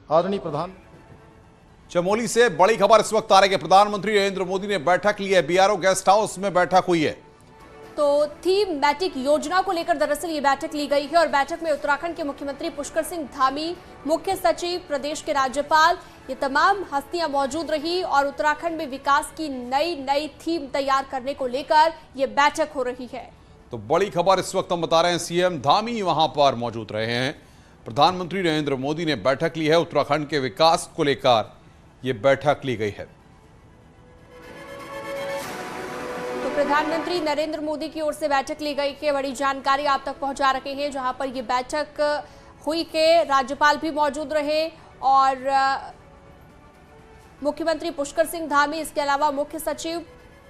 आदरणीय प्रधान। चमोली से बड़ी खबर इस वक्त आ रही है। प्रधानमंत्री नरेंद्र मोदी ने बैठक ली है। बीआरओ गेस्ट हाउस में बैठक हुई है। तो थीमैटिक योजना को लेकर दरअसल ये बैठक ली गई है और बैठक में उत्तराखंड के मुख्यमंत्री पुष्कर सिंह धामी, मुख्य सचिव, प्रदेश के राज्यपाल, ये तमाम हस्तियां मौजूद रही और उत्तराखंड में विकास की नई थीम तैयार करने को लेकर ये बैठक हो रही है। तो बड़ी खबर इस वक्त हम बता रहे हैं, सीएम धामी वहां पर मौजूद रहे हैं। प्रधानमंत्री नरेंद्र मोदी ने बैठक ली है। उत्तराखंड के विकास को लेकर यह बैठक ली गई है। तो प्रधानमंत्री नरेंद्र मोदी की ओर से बैठक ली गई है। बड़ी जानकारी आप तक पहुंचा रहे हैं। जहां पर यह बैठक हुई के राज्यपाल भी मौजूद रहे और मुख्यमंत्री पुष्कर सिंह धामी, इसके अलावा मुख्य सचिव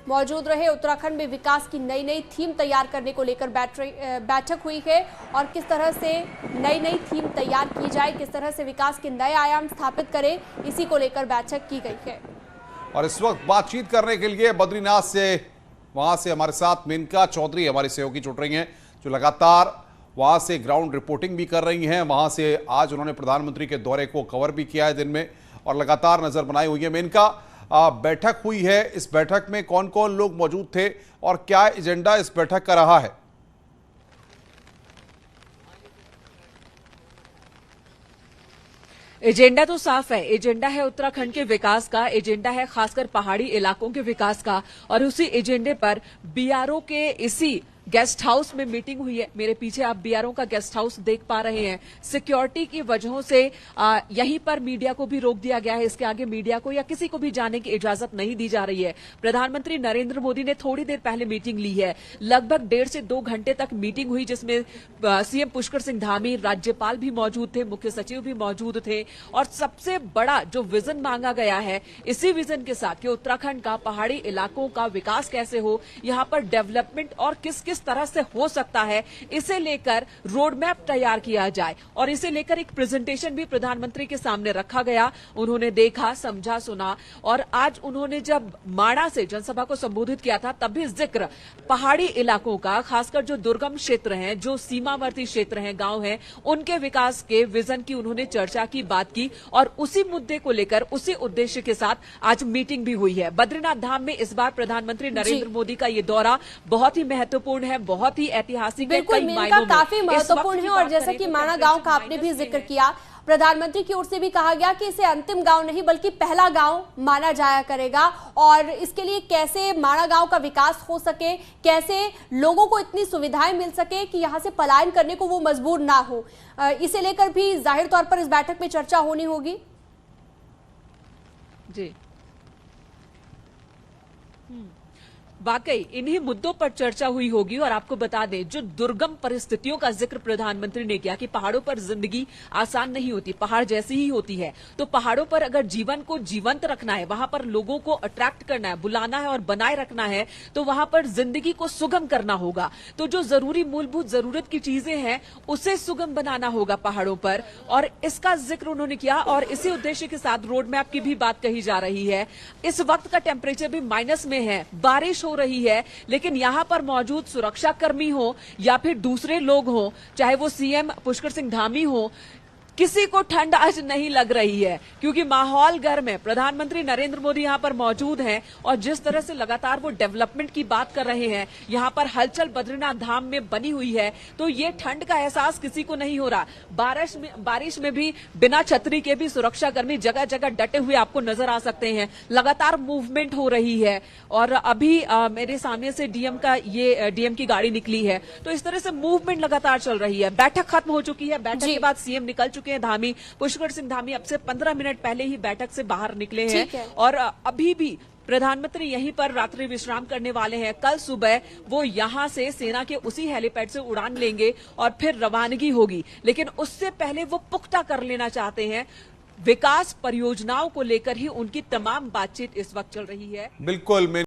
मौजूद रहे। उत्तराखंड में विकास की नई थीम तैयार करने को लेकर बैठक हुई है और किस तरह से नई थीम तैयार की जाए, किस तरह से विकास के नए आयाम स्थापित करें, इसी को लेकर बैठक की गई है। और इस वक्त बातचीत करने के लिए बद्रीनाथ से, वहां से हमारे साथ मेनका चौधरी हमारी सहयोगी जुड़ रही हैं, जो लगातार वहां से ग्राउंड रिपोर्टिंग भी कर रही हैं। वहां से आज उन्होंने प्रधानमंत्री के दौरे को कवर भी किया है दिन में और लगातार नजर बनाई हुई है। मेनका, बैठक हुई है, इस बैठक में कौन कौन लोग मौजूद थे और क्या एजेंडा इस बैठक का रहा है? एजेंडा तो साफ है। एजेंडा है उत्तराखंड के विकास का, एजेंडा है खासकर पहाड़ी इलाकों के विकास का और उसी एजेंडे पर बीआरओ के इसी गेस्ट हाउस में मीटिंग हुई है। मेरे पीछे आप बीआरओ का गेस्ट हाउस देख पा रहे हैं। सिक्योरिटी की वजहों से यहीं पर मीडिया को भी रोक दिया गया है। इसके आगे मीडिया को या किसी को भी जाने की इजाजत नहीं दी जा रही है। प्रधानमंत्री नरेंद्र मोदी ने थोड़ी देर पहले मीटिंग ली है। लगभग 1.5 से 2 घंटे तक मीटिंग हुई, जिसमें सीएम पुष्कर सिंह धामी, राज्यपाल भी मौजूद थे, मुख्य सचिव भी मौजूद थे और सबसे बड़ा जो विजन मांगा गया है, इसी विजन के साथ कि उत्तराखंड का, पहाड़ी इलाकों का विकास कैसे हो, यहां पर डेवलपमेंट और किस तरह से हो सकता है, इसे लेकर रोड मैप तैयार किया जाए और इसे लेकर एक प्रेजेंटेशन भी प्रधानमंत्री के सामने रखा गया। उन्होंने देखा, समझा, सुना और आज उन्होंने जब माणा से जनसभा को संबोधित किया था तब भी जिक्र पहाड़ी इलाकों का, खासकर जो दुर्गम क्षेत्र हैं, जो सीमावर्ती क्षेत्र हैं, गांव हैं, उनके विकास के विजन की उन्होंने चर्चा की, बात की और उसी मुद्दे को लेकर, उसी उद्देश्य के साथ आज मीटिंग भी हुई है। बद्रीनाथ धाम में इस बार प्रधानमंत्री नरेंद्र मोदी का ये दौरा बहुत ही महत्वपूर्ण है, बहुत ही ऐतिहासिक है, कई मायनों में काफी महत्वपूर्ण है। और जैसा कि माणा गांव का आपने भी जिक्र किया, प्रधानमंत्री की ओर से भी कहा गया कि इसे अंतिम गांव नहीं बल्कि पहला गांव माना जाया करेगा और इसके लिए कैसे माणा गांव का विकास हो सके, कैसे लोगों को इतनी सुविधाएं मिल सके कि यहां से पलायन करने को वो मजबूर ना हो, इसे लेकर भी जाहिर तौर पर इस बैठक में चर्चा होनी होगी। जी, वाकई इन्हीं मुद्दों पर चर्चा हुई होगी। और आपको बता दें, जो दुर्गम परिस्थितियों का जिक्र प्रधानमंत्री ने किया कि पहाड़ों पर जिंदगी आसान नहीं होती, पहाड़ जैसी ही होती है, तो पहाड़ों पर अगर जीवन को जीवंत रखना है, वहां पर लोगों को अट्रैक्ट करना है, बुलाना है और बनाए रखना है, तो वहां पर जिंदगी को सुगम करना होगा। तो जो जरूरी मूलभूत जरूरत की चीजें हैं उसे सुगम बनाना होगा पहाड़ों पर, और इसका जिक्र उन्होंने किया और इसी उद्देश्य के साथ रोड मैप की भी बात कही जा रही है। इस वक्त का टेम्परेचर भी माइनस में है, बारिश हो रही है, लेकिन यहां पर मौजूद सुरक्षा कर्मी हो या फिर दूसरे लोग हो, चाहे वो सीएम पुष्कर सिंह धामी हो, किसी को ठंड आज नहीं लग रही है क्योंकि माहौल गर्म है। प्रधानमंत्री नरेंद्र मोदी यहां पर मौजूद हैं और जिस तरह से लगातार वो डेवलपमेंट की बात कर रहे हैं, यहां पर हलचल बद्रीनाथ धाम में बनी हुई है, तो ये ठंड का एहसास किसी को नहीं हो रहा। बारिश में भी बिना छतरी के भी सुरक्षाकर्मी जगह जगह डटे हुए आपको नजर आ सकते हैं। लगातार मूवमेंट हो रही है और अभी मेरे सामने से डीएम की गाड़ी निकली है, तो इस तरह से मूवमेंट लगातार चल रही है। बैठक खत्म हो चुकी है, बैठक के बाद सीएम निकल चुके हैं धामी, पुष्कर सिंह धामी अब से 15 मिनट पहले ही बैठक से बाहर निकले हैं और अभी भी प्रधानमंत्री यहीं पर रात्रि विश्राम करने वाले हैं। कल सुबह वो यहां से सेना के उसी हेलीपैड से उड़ान लेंगे और फिर रवानगी होगी, लेकिन उससे पहले वो पुख्ता कर लेना चाहते हैं। विकास परियोजनाओं को लेकर ही उनकी तमाम बातचीत इस वक्त चल रही है। बिल्कुल।